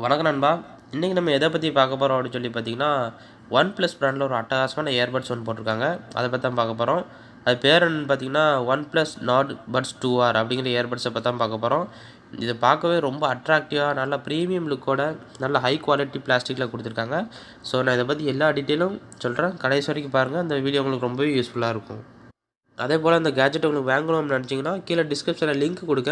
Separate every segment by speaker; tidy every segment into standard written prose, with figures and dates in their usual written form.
Speaker 1: வணக்கம் நண்பா. இன்றைக்கி நம்ம எதை பற்றி பார்க்க போகிறோம் அப்படின்னு சொல்லி பார்த்தீங்கன்னா, OnePlus பிராண்டில் ஒரு அட்டகாசமான இயர்பட்ஸ் ஒன்று போட்டிருக்காங்க. அதை பற்றி தான் பார்க்க போகிறோம். அது பேர் என்னன்னு பார்த்தீங்கன்னா OnePlus Nord Buds 2R அப்படிங்கிற இயர்பட்ஸை பற்றி தான் பார்க்க போகிறோம். இதை பார்க்கவே ரொம்ப அட்ராக்டிவாக நல்ல ப்ரீமியம் லுக்கோட நல்ல ஹை குவாலிட்டி பிளாஸ்டிக்கில் கொடுத்துருக்காங்க. ஸோ நான் இதை பற்றி எல்லா டீட்டெயிலும் சொல்கிறேன். கடைசி வரைக்கும் பாருங்கள். அந்த வீடியோ உங்களுக்கு ரொம்பவே யூஸ்ஃபுல்லாக இருக்கும். அதே போல் அந்த கேஜெட் உங்களுக்கு வாங்கணும்னு நினச்சிங்கன்னா கீழே டிஸ்கிரிப்ஷனில் லிங்க் கொடுக்க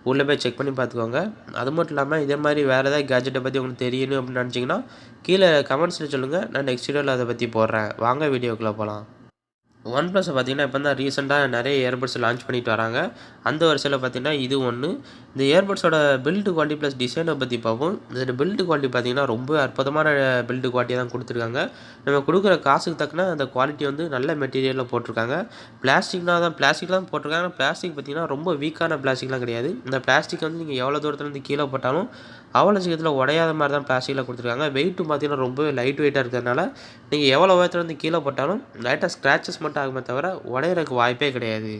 Speaker 1: உள்ளே போய் செக் பண்ணி பார்த்துக்கோங்க. அது மட்டும் இல்லாமல் இதே மாதிரி வேறு ஏதாவது கேஜெட்டை பற்றி உங்களுக்கு தெரியணும் அப்படின்னு நினச்சிங்கன்னா கீழே கமெண்ட்ஸில் சொல்லுங்கள். நான் நெக்ஸ்ட் வீடியோவில் அதை பற்றி போடுறேன். வாங்க வீடியோக்குள்ளே போகலாம். OnePlus பார்த்தீங்கன்னா இப்போ தான் ரீசெண்டாக நிறைய இயர்பட்ஸ் லான்ச் பண்ணிட்டு வராங்க. அந்த வரிசையில் பார்த்தீங்கன்னா இது ஒன்று. இந்த இயர்பட்ஸோட பில்டு குவாலிட்டி ப்ளஸ் டிசைனை பற்றி பார்ப்போம். இதோட பில்டு குவாலிட்டி பார்த்தீங்கன்னா ரொம்ப அற்புதமான பில்டு குவாலிட்டியாக தான் கொடுத்துருக்காங்க. நம்ம கொடுக்குற காசுக்கு தக்கன அந்த குவாலிட்டி வந்து நல்ல மெட்டீரியலில் போட்டிருக்காங்க. பிளாஸ்டிக் தான் போட்டிருக்காங்க. பிளாஸ்டிக் பார்த்தீங்கன்னா ரொம்ப வீக்கான பிளாஸ்டிக்லாம் கிடையாது. இந்த பிளாஸ்டிக் வந்து நீங்கள் எவ்வளோ தூரத்துலேருந்து கீழே போட்டாலும் அவ்வளோ சீக்கிரத்தில் உடையாத மாதிரி தான் பிளாஸ்டிக்கில் கொடுத்துருக்காங்க. வெயிட்டும் பார்த்தீங்கன்னா ரொம்ப லைட் வெயிட்டாக இருக்கிறதுனால நீங்கள் எவ்வளோ உயரத்துலேருந்து கீழே போட்டாலும் லைட்டாக ஸ்க்ராச்சஸ் மட்டும் ஆகுமே தவிர உடையிறதுக்கு வாய்ப்பே கிடையாது.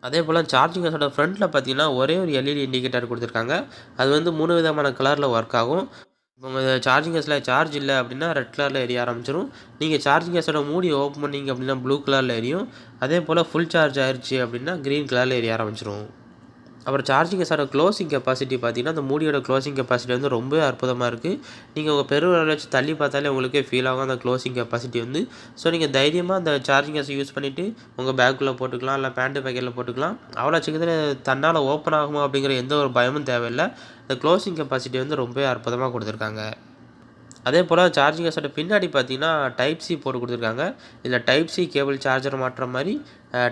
Speaker 1: அதே போல் சார்ஜிங் கேஸோட ஃப்ரண்ட்டில் பார்த்தீங்கன்னா ஒரே ஒரு எல்இடி இண்டிகேட்டர் கொடுத்துருக்காங்க. அது வந்து 3 விதமான கலரில் ஒர்க் ஆகும். இப்போ உங்கள் சார்ஜிங் கேஸில் சார்ஜ் இல்லை அப்படின்னா ரெட் கலரில் எரிய ஆரம்பிச்சிடும். நீங்கள் சார்ஜிங் கேஸோட மூடி ஓப்பன் பண்ணிங்க அப்படின்னா ப்ளூ கலரில் எரியும். அதே போல் ஃபுல் சார்ஜ் ஆயிடுச்சு அப்படின்னா க்ரீன் கலரில் எரிய ஆரம்பிச்சிடும். அப்புறம் சார்ஜிங் கேஸோட க்ளோசிங் கெப்பாசிட்டி பார்த்தீங்கன்னா அந்த மூடியோட க்ளோசிங் கெப்பாசிட்டி வந்து ரொம்ப அற்புதமாக இருக்குது. நீங்கள் உங்கள் பெருவிரலை வச்சு தள்ளி பார்த்தாலே உங்களுக்கே ஃபீல் ஆகும் அந்த க்ளோசிங் கெப்பாசிட்டி வந்து. ஸோ நீங்கள் தைரியமாக அந்த சார்ஜிங் கேஸை யூஸ் பண்ணிவிட்டு உங்கள் பேக்குள்ளே போட்டுக்கலாம், இல்லை பேண்ட்டு பேக்கெட்டில் போட்டுக்கலாம். அவ்வளோ சீக்கிரத்தில் தன்னால் ஓப்பன் ஆகுமா அப்படிங்கிற எந்த ஒரு பயமும் தேவையில்லை. இந்த க்ளோசிங் கெப்பாசிட்டி வந்து ரொம்ப அற்புதமாக கொடுத்துருக்காங்க. அதே போல் சார்ஜிங் கேஸோட பின்னாடி பார்த்தீங்கன்னா டைப் சி போட்டு கொடுத்துருக்காங்க. இதில் டைப் சி கேபிள் சார்ஜர் மாட்டுற மாதிரி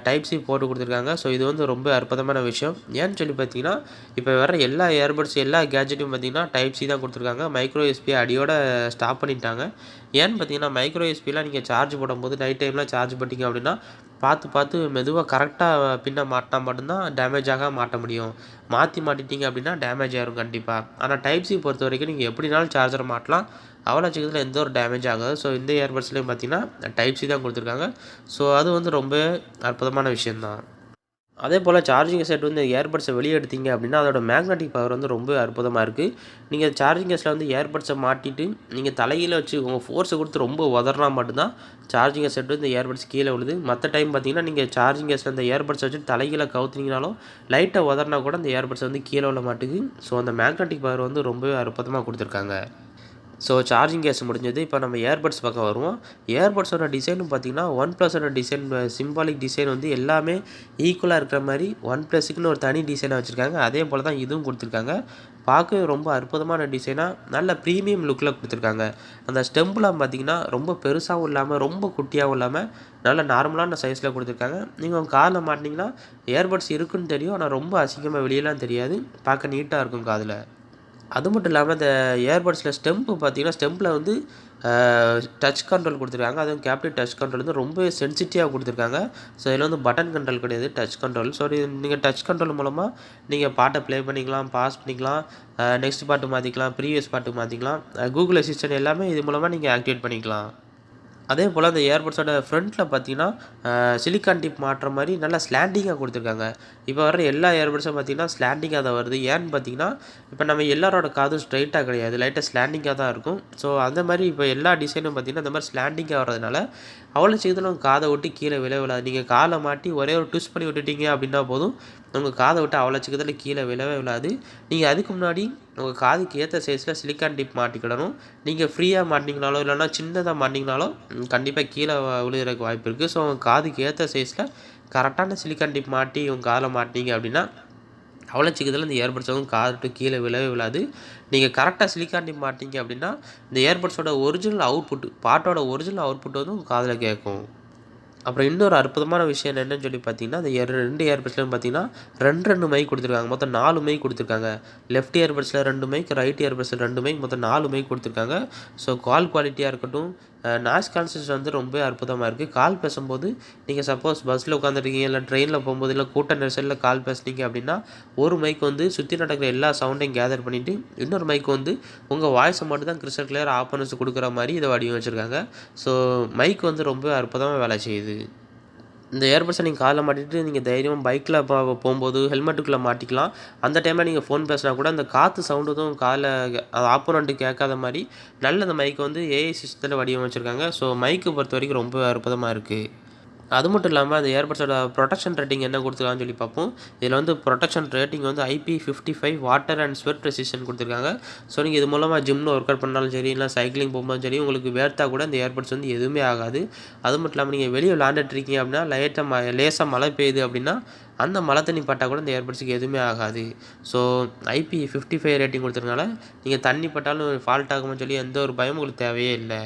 Speaker 1: டைப் சி போட்டு கொடுத்துருக்காங்க. ஸோ இது வந்து ரொம்ப அற்புதமான விஷயம். ஏன்னு சொல்லி பார்த்தீங்கன்னா இப்போ வர எல்லா இயர்பட்ஸ் எல்லா கேஜெட்டும் பார்த்தீங்கன்னா டைப் சி தான் கொடுத்துருக்காங்க. மைக்ரோ யூஎஸ்பி அடியோட ஸ்டாப் பண்ணிட்டாங்க. ஏன்னு பார்த்தீங்கன்னா மைக்ரோ யூஎஸ்பிலாம் நீங்கள் சார்ஜ் போடும்போது நைட் டைமில் சார்ஜ் பண்ணிட்டீங்க அப்படின்னா பார்த்து மெதுவாக கரெக்டாக பின்ன மாட்டினா மட்டும்தான் டேமேஜ் மாட்ட முடியும். மாட்டிட்டீங்க அப்படின்னா டேமேஜ் ஆயிரும் கண்டிப்பாக. ஆனால் டைப் சி பொறுத்த வரைக்கும் நீங்கள் எப்படினாலும் சார்ஜர் மாட்டலாம். அவ்வளோ சீக்கிரத்தில் எந்த ஒரு டேமேஜ் ஆகாது. ஸோ இந்த இயர்பட்ஸ்லேயும் பார்த்தீங்கன்னா டைப் சி தான் கொடுத்துருக்காங்க. ஸோ அது வந்து ரொம்ப அற்புதமான விஷயந்தான். அதே போல் சார்ஜிங் செட் வந்து இயர்பட்ஸை வெளியே எடுத்தீங்க அப்படின்னா அதோட மேக்னெட்டிக் பவர் வந்து ரொம்ப அற்புதமாக இருக்குது. நீங்கள் சார்ஜிங் கேஸில் வந்து இயர்பட்ஸை மாட்டிட்டு நீங்கள் தலையில் வச்சு உங்கள் ஃபோர்ஸை கொடுத்து ரொம்ப உதறினா மட்டும்தான் சார்ஜிங் செட் வந்து இயர்பட்ஸ் கீழே விழுது. மற்ற டைம் பார்த்தீங்கன்னா நீங்கள் சார்ஜிங் கேஸில் இந்த இயர்பட்ஸை வச்சு தலையில் கவுத்துனீங்கனாலும் லைட்டாக உதறினா கூட அந்த இயர்பட்ஸ் வந்து கீழே விழ மாட்டுது. ஸோ அந்த மேக்னெட்டிக் பவர் வந்து ரொம்ப அற்புதமாக கொடுத்துருக்காங்க. ஸோ சார்ஜிங் கேஸ் முடிஞ்சது. இப்போ நம்ம இயர்பட்ஸ் பக்கம் வருவோம். இயர்பட்ஸோட டிசைனும் பார்த்தீங்கன்னா OnePlusஸோட டிசைன் சிம்பாலிக் டிசைன் வந்து எல்லாமே ஈக்குவலாக இருக்கிற மாதிரி OnePlusக்குன்னு ஒரு தனி டிசைனாக வச்சுருக்காங்க. அதே போல் தான் இதுவும் கொடுத்துருக்காங்க. பார்க்கவே ரொம்ப அற்புதமான டிசைனாக நல்ல ப்ரீமியம் லுக்கில் கொடுத்துருக்காங்க. அந்த ஸ்டெம்புலாம் பார்த்தீங்கன்னா ரொம்ப பெருசாகவும் இல்லாமல் ரொம்ப குட்டியாகவும் இல்லாமல் நல்ல நார்மலான சைஸில் கொடுத்துருக்காங்க. நீங்கள் உங்கள் காதில் மாட்டினீங்கன்னா இயர்பட்ஸ் இருக்குன்னு தெரியும். ஆனால் ரொம்ப அசிங்கமாக வெளியெல்லாம் தெரியாது. பார்க்க நீட்டாக இருக்கும் காதில். அது மட்டும் இல்லாமல் இந்த இயர்பட்ஸில் ஸ்டெம்பு பார்த்தீங்கன்னா ஸ்டெம்பில் வந்து டச் கண்ட்ரோல் கொடுத்துருக்காங்க. அதுவும் கேப்டிவ் டச் கண்ட்ரோல் வந்து ரொம்ப சென்சிட்டிவாக கொடுத்துருக்காங்க. ஸோ இதில் வந்து பட்டன் கண்ட்ரோல் கிடையாது, டச் கண்ட்ரோல். ஸோ நீங்கள் டச் கண்ட்ரோல் மூலமாக நீங்கள் பாட்டை ப்ளே பண்ணிக்கலாம், பாஸ் பண்ணிக்கலாம், நெக்ஸ்ட் பாட்டு மாற்றிக்கலாம், ப்ரீவியஸ் பாட்டு மாற்றிக்கலாம். கூகுள் அசிஸ்டன்ட் எல்லாமே இது மூலமாக நீங்கள் ஆக்டிவேட் பண்ணிக்கலாம். அதே போல் அந்த இயர்பட்ஸோட ஃப்ரண்ட்டில் பார்த்தீங்கன்னா சிலிக்கான் டிப் மாட்டுற மாதிரி நல்லா ஸ்லாண்டிங்காக கொடுத்துருக்காங்க. இப்போ வர எல்லா இயர்பட்ஸும் பார்த்தீங்கன்னா ஸ்லாண்டிங்காக தான் வருது. ஏன்னு பார்த்தீங்கன்னா இப்போ நம்ம எல்லாரோட காதும் ஸ்ட்ரைட்டாக கிடையாது, லைட்டாக ஸ்லாண்டிங்காக தான் இருக்கும். ஸோ அந்த மாதிரி இப்போ எல்லா டிசைனும் பார்த்தீங்கன்னா இந்த மாதிரி ஸ்லாண்டிங்காக வர்றதுனால அவ்வளோ சீக்கிரம் காதை விட்டு கீழே விழாது. நீங்கள் காலை மாட்டி ஒரே ஒரு ட்விஸ்ட் பண்ணி விட்டுட்டீங்க அப்படின்னா போதும், உங்கள் காதை விட்டு அவ்வளோ சீக்கிரத்தில் கீழே விழாது. நீங்கள் அதுக்கு முன்னாடி உங்கள் காதுக்கு ஏற்ற சைஸில் சிலிக்கான் டிப் மாட்டிக்கிடணும். நீங்கள் ஃப்ரீயாக மாட்டிங்கனாலோ இல்லைனா சின்னதாக மாட்டிங்கனாலும் கண்டிப்பாக கீழே விழுகிறதுக்கு வாய்ப்பு இருக்குது. ஸோ உங்கள் காதுக்கு ஏற்ற சைஸில் கரெக்டான சிலிக்கான் டிப் மாட்டி உங்கள் காதில் மாட்டிங்க அப்படின்னா அவ்வளோ சீக்கிரத்தில் இந்த இயர்பட்ஸ் வந்து காது விட்டு கீழே விழாது. நீங்கள் கரெக்டாக சிலிக்கான் டிப் மாட்டிங்க அப்படின்னா இந்த இயர்பட்ஸோட ஒரிஜினல் அவுட்புட் பாட்டோட ஒரிஜினல் அவுட்புட் வந்து உங்கள் காதில் கேட்கும். அப்புறம் இன்னொரு அற்புதமான விஷயம் என்னென்னு சொல்லி பார்த்தீங்கன்னா இந்த 2 இயர்பட்ஸ்லையும் பார்த்தீங்கன்னா 2 மைக் கொடுத்துருக்காங்க. மொத்தம் 4 மைக் கொடுத்துருக்காங்க. லெஃப்ட் இயர்பட்ஸில் 2 மைக், ரைட் இயர்பட்ஸில் 2 மைக், மொத்தம் 4 மைக் கொடுத்துருக்காங்க. ஸோ கால் குவாலிட்டியாக இருக்கட்டும், நாய்ஸ் கான்சன்ட்ரேஷன் வந்து ரொம்ப அற்புதமாக இருக்குது. கால் பேசும்போது நீங்கள் சப்போஸ் பஸ்ஸில் உட்காந்துருக்கீங்க, இல்லை ட்ரெயினில் போகும்போது, இல்லை கூட்ட நெரிசலில் கால் பேசுனீங்க அப்படின்னா ஒரு மைக் வந்து சுற்றி நடக்கிற எல்லா சவுண்டையும் கேதர் பண்ணிவிட்டு இன்னொரு மைக் வந்து உங்கள் வாய்ஸை மட்டும் தான் கிறிஸ்டல் கிளியர் ஆப்பனன்ஸ் கொடுக்குற மாதிரி இதை வடிவமைச்சிருக்காங்க. ஸோ மைக் வந்து ரொம்ப அற்புதமாக வேலை செய்யுது. இந்த இயர்பட்ஸை நீங்கள் காதில் மாட்டிட்டு நீங்கள் தைரியமாக பைக்கில் போகும்போது ஹெல்மெட்டுக்குள்ளே மாட்டிக்கலாம். அந்த டைமில் நீங்கள் ஃபோன் பேசினா கூட அந்த காற்று சவுண்டு எதுவும் காதில் ஆப்போனண்ட்டு கேட்காத மாதிரி நல்ல அந்த மைக்கை வந்து ஏஐ சிஸ்டத்தில் வடிவமைச்சிருக்காங்க. ஸோ மைக்கை பொறுத்த வரைக்கும் ரொம்ப அற்புதமாக இருக்குது. அது மட்டும் இல்லாமல் அந்த இயர்பட்ஸோட ப்ரொடெக்ஷன் ரேட்டிங் என்ன கொடுத்துருக்கான்னு சொல்லி பார்ப்போம். இதில் வந்து ப்ரொடெக்ஷன் ரேட்டிங் வந்து IP55 water and sweat resistant கொடுத்துருக்காங்க. ஸோ நீங்கள் இது மூலமாக ஜிம்மில் ஒர்க் அவுட் பண்ணாலும் சரி, இல்லை சைக்கிளிங் போகும்போதும் சரி, உங்களுக்கு வேர்த்தா கூட இந்த இயர்பட்ஸ் வந்து எதுவுமே ஆகாது. அது மட்டும் இல்லாமல் நீங்கள் வெளியே விளாண்டுட்டு இருக்கீங்க அப்படின்னா லேசாக மழை பெய்யுது அப்படின்னா அந்த மழை தண்ணி பட்டால் கூட இந்த இயர்பட்ஸுக்கு எதுவுமே ஆகாது. ஸோ IP55 ரேட்டிங் கொடுத்துருக்கனால நீங்கள் தண்ணி பட்டாலும் ஃபால்ட் ஆகும்னு சொல்லி எந்த ஒரு பயமும் உங்களுக்கு தேவையே இல்லை.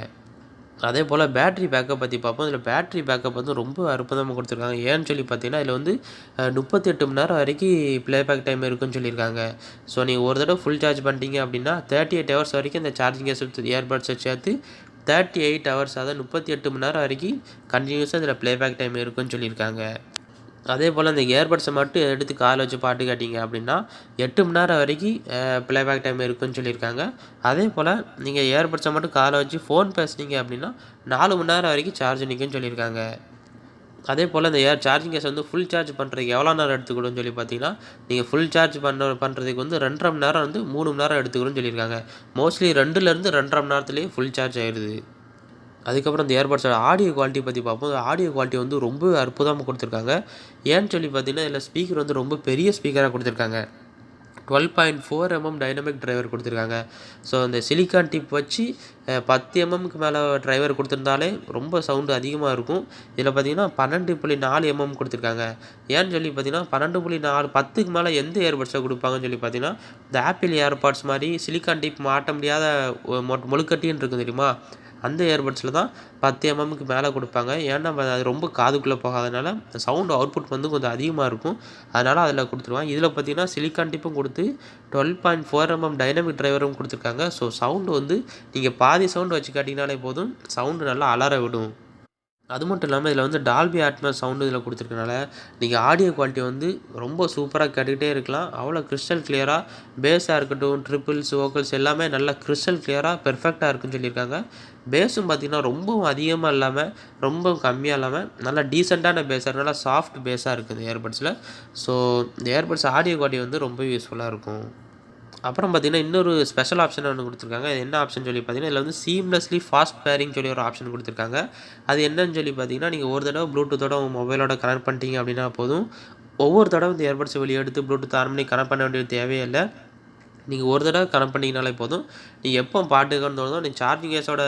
Speaker 1: அதே போல் பேட்ரி பேக்கப் பற்றி பார்ப்போம். இதில் பேட்ரி பேக்கப் வந்து ரொம்ப அற்புதமாக கொடுத்துருக்காங்க. ஏன்னு சொல்லி பார்த்தீங்கன்னா, இதில் வந்து 38 மணி நேரம் வரைக்கும் ப்ளேபேக் டைம் இருக்குன்னு சொல்லியிருக்காங்க. ஸோ நீங்கள் ஒரு தடவை ஃபுல் சார்ஜ் பண்ணிட்டீங்க அப்படின்னா 38 ஹவர்ஸ் வரைக்கும் இந்த சார்ஜிங் இயர்பட்ஸை சேர்த்து 38 ஹவர்ஸ், அதாவது 38 மணி நேரம் வரைக்கும் கண்டினியூஸாக இதில் ப்ளேபேக் டைம் இருக்குன்னு சொல்லியிருக்காங்க. அதே போல் இந்த இயர்பட்ஸை மட்டும் எடுத்து காதில் வச்சு பாட்டு கேட்டிங்க அப்படின்னா 8 மணி நேரம் வரைக்கும் ப்ளேபேக் டைம் இருக்குன்னு சொல்லியிருக்காங்க. அதே போல் நீங்கள் இயர்பட்ஸை மட்டும் காதில் வச்சு ஃபோன் பேசுனீங்க அப்படின்னா 4 மணி நேரம் வரைக்கும் சார்ஜ் நிற்கும்னு சொல்லியிருக்காங்க. அதே போல் இந்த சார்ஜிங் கேஸ் வந்து ஃபுல் சார்ஜ் பண்ணுறதுக்கு எவ்வளோ நேரம் எடுத்துக்கிடும்னு சொல்லி பார்த்தீங்கன்னா, நீங்கள் ஃபுல் சார்ஜ் பண்ணுறதுக்கு வந்து 2.5 மணி நேரம் வந்து 3 மணி நேரம் எடுத்துக்கிடும்னு சொல்லியிருக்காங்க. மோஸ்ட்லி 2லேருந்து 2.5 மணி நேரத்துலேயே ஃபுல் சார்ஜ் ஆயிடுது. அதுக்கப்புறம் இந்த இயர்பட்ஸோட ஆடியோ குவாலிட்டி பற்றி பார்ப்போம். ஆடியோ குவாலிட்டி வந்து ரொம்ப அற்புதமாக கொடுத்துருக்காங்க. ஏன்னு சொல்லி பார்த்தீங்கன்னா, இதில் ஸ்பீக்கர் வந்து ரொம்ப பெரிய ஸ்பீக்கராக கொடுத்துருக்காங்க. 12.4 mm டைனமிக் டிரைவர் கொடுத்துருக்காங்க. ஸோ இந்த சிலிக்கான் டிப் வச்சு 10 mmக்கு மேலே டிரைவர் கொடுத்துருந்தாலே ரொம்ப சவுண்டு அதிகமாக இருக்கும். இதில் பார்த்தீங்கன்னா 12.4 mm கொடுத்துருக்காங்க. ஏன்னு சொல்லி பார்த்தீங்கன்னா 12.4 10க்கு மேலே எந்த இயர்பட்ஸை கொடுப்பாங்கன்னு சொல்லி பார்த்தீங்கன்னா, இந்த ஆப்பிள் இயர்பாட்ஸ் மாதிரி சிலிக்கான் டிப் மாட்ட முடியாத மொழுக்கட்டின்னு இருக்கும் தெரியுமா, அந்த இயர்பட்ஸில் தான் 10 mmக்கு மேலே கொடுப்பாங்க. ஏன்னா அது ரொம்ப காதுக்குள்ளே போகாதனால சவுண்டு அவுட்புட் வந்து கொஞ்சம் அதிகமாக இருக்கும். அதனால் அதில் கொடுத்துருவாங்க. இதில் பார்த்தீங்கன்னா சிலிக்கான் டிப்பும் கொடுத்து 12.4 mm டைனமிக் டிரைவரும் கொடுத்துருக்காங்க. ஸோ சவுண்டு வந்து நீங்கள் பாதி சவுண்டு வச்சு காட்டிங்கனாலே போதும், சவுண்டு நல்லா அலற விடும். அது மட்டும் இல்லாமல் இதில் வந்து டால்பி அட்மாஸ் சவுண்டு இதில் கொடுத்துருக்கனால நீங்கள் ஆடியோ குவாலிட்டி வந்து ரொம்ப சூப்பராக கேட்டுக்கிட்டே இருக்கலாம். அவ்வளோ கிறிஸ்டல் கிளியராக பேஸாக இருக்கட்டும், ட்ரிபிள்ஸ், வோக்கல்ஸ் எல்லாமே நல்லா கிறிஸ்டல் கிளியராக பெர்ஃபெக்டாக இருக்குன்னு சொல்லியிருக்காங்க. பேஸும் பார்த்திங்கன்னா ரொம்பவும் அதிகமாக இல்லாமல் ரொம்ப கம்மியாக இல்லாமல் நல்லா டீசெண்டான பேஸாக நல்லா சாஃப்ட் பேஸாக இருக்குது இந்த இயர்பட்ஸில். ஸோ இந்த இயர்பட்ஸ் ஆடியோ குவாலிட்டி வந்து ரொம்ப யூஸ்ஃபுல்லாக இருக்கும். அப்புறம் பார்த்திங்கன்னா இன்னொரு ஸ்பெஷல் ஆப்ஷன் ஒன்று கொடுத்துருக்காங்க. என்ன ஆப்ஷன் சொல்லி பார்த்தீங்கன்னா, இதில் வந்து சீம்லெஸ்லி ஃபாஸ்ட் பேரிங் சொல்லி ஒரு ஆப்ஷன் கொடுத்துருக்காங்க. அது என்னன்னு சொல்லி பார்த்தீங்கன்னா, நீங்கள் ஒரு தடவை ப்ளூடூத்தோட உங்கள் மொபைலோட கனெக்ட் பண்ணிட்டீங்க அப்படின்னா போதும், ஒவ்வொரு தடவை இந்த இயர்பட்ஸை வெளியே எடுத்து ப்ளூடூத் ஆன் பண்ணி கனெக்ட் பண்ண வேண்டிய தேவையே இல்லை. நீங்கள் ஒரு தடவை கனெக்ட் பண்ணிங்கனாலே போதும், நீங்கள் எப்போ பாட்டு கேட்கணும்னு தோணுதோ நீங்கள் சார்ஜிங் கேஸோட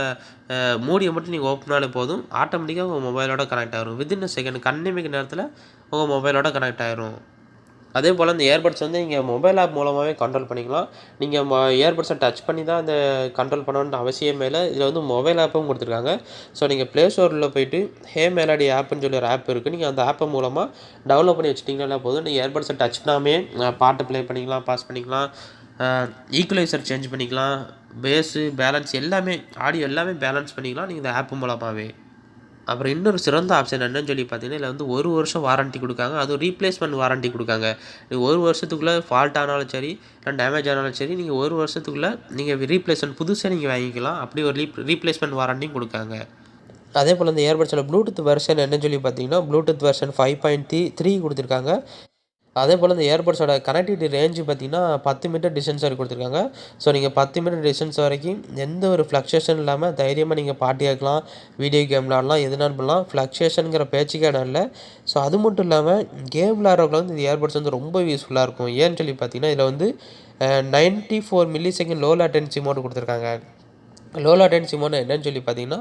Speaker 1: மூடியை மட்டும் நீங்கள் ஓப்பன் பண்ணாலே போதும், ஆட்டோமேட்டிக்காக உங்கள் மொபைலோட கனெக்ட் ஆகிரும். வித்தின் அ செகண்ட் கண்ணிமைக்கு நேரத்தில் உங்கள் மொபைலோட கனெக்ட் ஆகிரும். அதே போல் இந்த இயர்பட்ஸ் வந்து நீங்கள் மொபைல் ஆப் மூலமாகவே கண்ட்ரோல் பண்ணிக்கலாம். நீங்கள் இயர்பட்ஸை டச் பண்ணி தான் இந்த கண்ட்ரோல் பண்ணணுன்ற அவசியமே இல்லை. இதில் வந்து மொபைல் ஆப்பும் கொடுத்துருக்காங்க. ஸோ நீங்கள் ப்ளே ஸ்டோரில் போய்ட்டு ஹே மெலடி ஆப்புன்னு சொல்லி ஒரு ஆப் இருக்குது. நீங்கள் அந்த ஆப்பை மூலமாக டவுன்லோட் பண்ணி வச்சிட்டிங்கனாலே போதும், நீங்கள் இயர்பட்ஸை டச் பண்ணாமே பாட்டு ப்ளே பண்ணிக்கலாம், பாஸ் பண்ணிக்கலாம், ஈக்குவலைசர் சேஞ்ச் பண்ணிக்கலாம், பேஸு, பேலன்ஸ் எல்லாமே, ஆடியோ எல்லாமே பேலன்ஸ் பண்ணிக்கலாம் நீங்கள் இந்த ஆப்பு மூலமாகவே. அப்புறம் இன்னொரு சிறந்த ஆப்ஷன் என்னன்னு சொல்லி பார்த்தீங்கன்னா, இதில் வந்து 1 வருஷம் வாரண்ட்டி கொடுக்காங்க. அதுவும் ரீப்ளேஸ்மெண்ட் வாரண்ட்டி கொடுக்காங்க. நீங்கள் 1 வருஷத்துக்குள்ளே ஃபால்ட் ஆனாலும் சரி, இல்லை டேமேஜ் ஆனாலும் சரி, நீங்கள் 1 வருஷத்துக்குள்ளே நீங்கள் ரீப்ளேஸ்மெண்ட் புதுசாக நீங்கள் வாங்கிக்கலாம். அப்படி ஒரு ரீப்ளேஸ்மெண்ட் வாரண்ட்டியும் கொடுக்காங்க. அதே போல் இந்த இயர்பட்ஸில் ப்ளூடூத் வெர்ஷன் என்னன்னு சொல்லி பார்த்தீங்கன்னா, ப்ளூடூத் வெர்ஷன் 5.3 கொடுத்துருக்காங்க. அதே போல் இந்த இயர்பட்ஸோட கனெக்டிவிட்டி ரேஞ்சு பார்த்திங்கன்னா 10 மீட்டர் டிஸ்டன்ஸ் வரைக்கும் கொடுத்துருக்காங்க. ஸோ நீங்கள் 10 மீட்டர் டிஸ்டன்ஸ் வரைக்கும் எந்த ஒரு ஃப்ளக்ஷுவேஷன் இல்லாமல் தைரியமாக நீங்கள் பாட்டு கேட்கலாம், வீடியோ கேம் விளாடலாம், எதுனாலும் பண்ணலாம். ஃப்ளக்ஷுவேஷனுங்கிற பேச்சுக்கே இடம் இல்லை. ஸோ அது மட்டும் இல்லாமல் கேம் விளாட்றவங்க வந்து இந்த இயர்பட்ஸ் வந்து ரொம்ப யூஸ்ஃபுல்லாக இருக்கும். ஏன்னு சொல்லி பார்த்தீங்கன்னா, இதில் வந்து 94 millisecond low latency mode கொடுத்துருக்காங்க. லோ லேட்டன்சி மோடு என்னன்னு சொல்லி பார்த்தீங்கன்னா,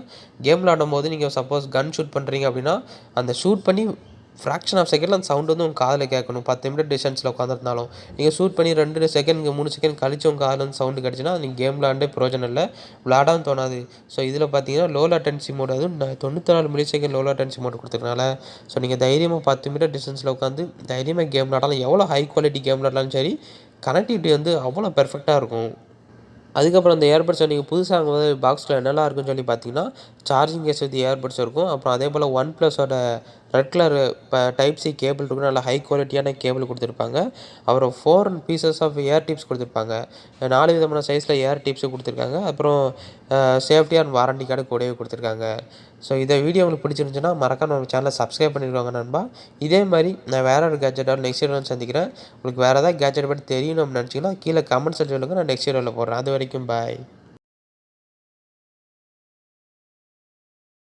Speaker 1: கேம் விளாடும் போது நீங்கள் சப்போஸ் கன் ஷூட் பண்ணுறீங்க அப்படின்னா, அந்த ஷூட் பண்ணி ஃப்ராக்ஷன் ஆஃப் செகண்டில் அந்த சவுண்டு வந்து உங்கள் காதில் கேட்கணும். 10 மீட்டர் டிஸ்டன்ஸில் உட்காந்துருந்தாலும் நீங்கள் ஷூட் பண்ணி 2 செகண்ட் 3 செகண்ட் கழிச்சு உங்கள் காதில் வந்து சவுண்டு கிடச்சுன்னா நீங்கள் கேம் விளாண்டே பிரயோஜனம் இல்லை, விளாடாமல் தோணாது. ஸோ இதில் பார்த்தீங்கன்னா லோ லேட்டன்சி மோடு, அதுவும் 94 millisecond low latency mode கொடுத்துருக்கனால ஸோ நீங்கள் தைரியமாக 10 மீட்டர் டிஸ்டன்ஸில் உட்காந்து தைரியமாக கேம் விளாடலாம். எவ்வளோ ஹை குவாலிட்டி கேம் விளாட்லாலும் சரி, கனெக்டிவிட்டி வந்து அவ்வளோ பெர்ஃபெக்டாக இருக்கும். அதுக்கப்புறம் இந்த இயர்பட்ஸை நீங்கள் புதுசாக வாங்கும்போது பாக்ஸில் என்னெல்லாம் இருக்குன்னு சொல்லி பார்த்தீங்கன்னா, சார்ஜிங் கேஸ் வித் இயர்பட்ஸ் இருக்கும். அப்புறம் அதே போல் ஒன் ப்ளஸோட red colour type C cable இருக்கும். நல்ல ஹை குவாலிட்டியான கேபிள் கொடுத்துருப்பாங்க. அப்புறம் 4 பீசஸ் ஆஃப் ஏர் டிப்ஸ் கொடுத்துருப்பாங்க. 4 விதமான சைஸில் ஏர் டிப்ஸும் கொடுத்துருக்காங்க. அப்புறம் சேஃப்டி அண்ட் வாரண்டி கார்டு கூடவே கொடுத்துருக்காங்க. ஸோ இந்த வீடியோ உங்களுக்கு பிடிச்சிருந்துச்சுன்னா மறக்காம நம்ம சேனலை சப்ஸ்கிரைப் பண்ணிடுவாங்க நண்பா. இதே மாதிரி நான் வேறு ஒரு கேட்ஜெட்டோட நெக்ஸ்ட் வீடியோவில் சந்திக்கிறேன். உங்களுக்கு வேறு ஏதாவது கேட்ஜெட் பற்றி தெரியணும்னு நினச்சிங்கன்னா கீழே கமெண்ட்ஸில் சொல்லுங்கள். நான் நெக்ஸ்ட் வீடியோவில் போடுறேன். அது வரைக்கும் பாய்.